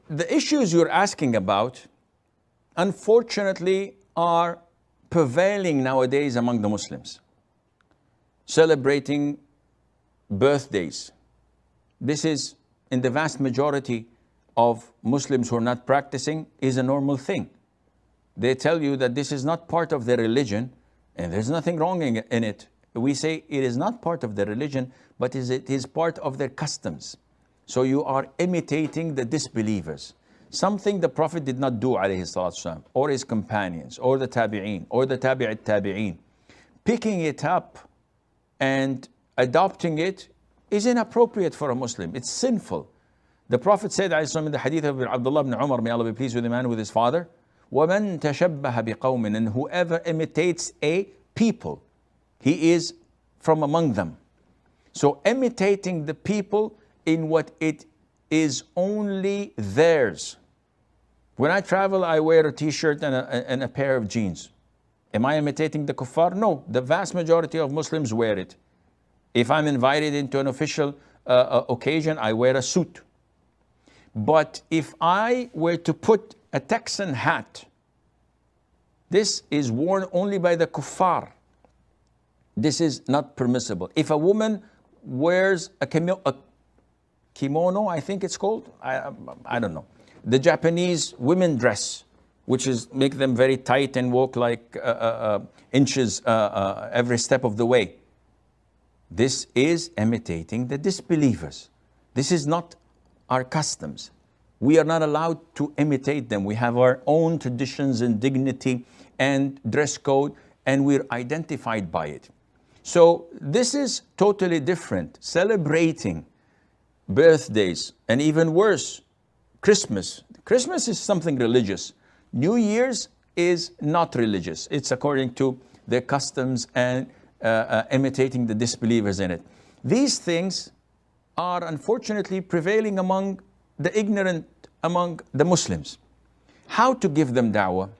the issues you're asking about, unfortunately, are prevailing nowadays among the Muslims. Celebrating birthdays. This is, in the vast majority of Muslims who are not practicing, is a normal thing. They tell you that this is not part of their religion, and there's nothing wrong in it. We say it is not part of their religion, but it is part of their customs. So you are imitating the disbelievers. Something the Prophet did not do, alayhi salatu wasalam, or his companions, or the tabi'een, or the tabi'at tabi'een. Picking it up and adopting it is inappropriate for a Muslim. It's sinful. The Prophet said, in the hadith of Abdullah ibn Umar, may Allah be pleased with him and with his father, وَمَنْ تَشَبَّهَ بِقَوْمٍ, and whoever imitates a people, he is from among them. So imitating the people in what it is only theirs. When I travel, I wear a t-shirt and a pair of jeans. Am I imitating the kuffar? No, the vast majority of Muslims wear it. If I'm invited into an official occasion, I wear a suit. But if I were to put a Texan hat, this is worn only by the kuffar. This is not permissible. If a woman wears a kimono, I think it's called, I don't know. The Japanese women dress, which is make them very tight and walk like inches every step of the way. This is imitating the disbelievers. This is not our customs. We are not allowed to imitate them. We have our own traditions and dignity and dress code, and we're identified by it. So this is totally different. Celebrating birthdays, and even worse, Christmas. Christmas is something religious. New Year's is not religious. It's according to their customs and imitating the disbelievers in it. These things are unfortunately prevailing among the ignorant, among the Muslims. How to give them da'wah?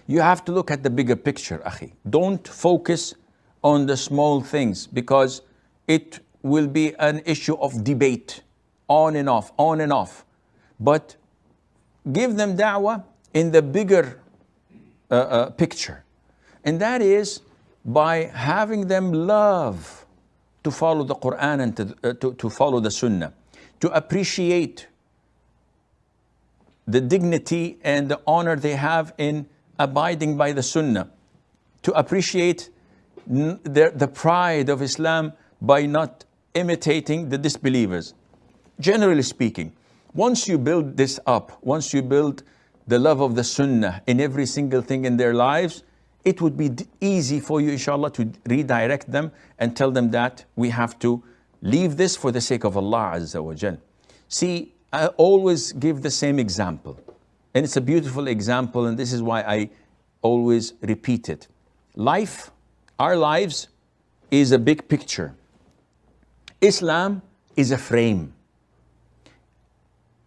You have to look at the bigger picture, akhi. Don't focus on the small things, because it will be an issue of debate, on and off, on and off. But give them da'wah in the bigger picture. And that is by having them love to follow the Quran and to follow the Sunnah, to appreciate the dignity and the honor they have in abiding by the Sunnah, to appreciate the pride of Islam by not imitating the disbelievers. Generally speaking, once you build this up, once you build the love of the Sunnah in every single thing in their lives, it would be easy for you, inshallah, to redirect them and tell them that we have to leave this for the sake of Allah Azza wa Jal. See, I always give the same example, and it's a beautiful example, and this is why I always repeat it. Life, our lives, is a big picture. Islam is a frame.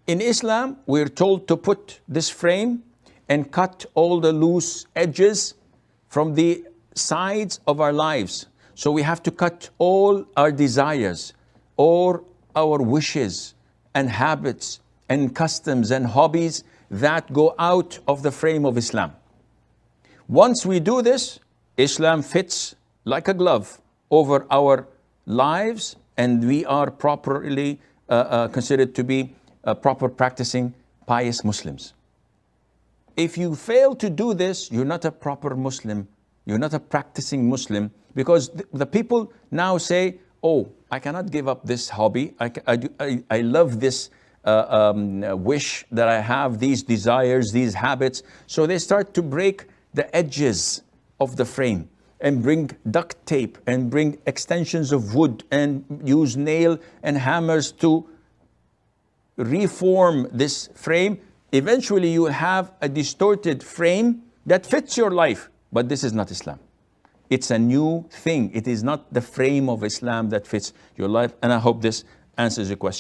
In Islam, we're told to put this frame and cut all the loose edges from the sides of our lives. So we have to cut all our desires, or our wishes and habits and customs and hobbies that go out of the frame of Islam. Once we do this, Islam fits like a glove over our lives, and we are properly considered to be proper practicing pious Muslims. If you fail to do this, you're not a proper Muslim. You're not a practicing Muslim, because the people now say, oh, I cannot give up this hobby. I love this wish that I have, these desires, these habits. So they start to break the edges of the frame and bring duct tape and bring extensions of wood and use nail and hammers to reform this frame. Eventually you have a distorted frame that fits your life, but this is not Islam. It's a new thing. It is not the frame of Islam that fits your life, and I hope this answers your question.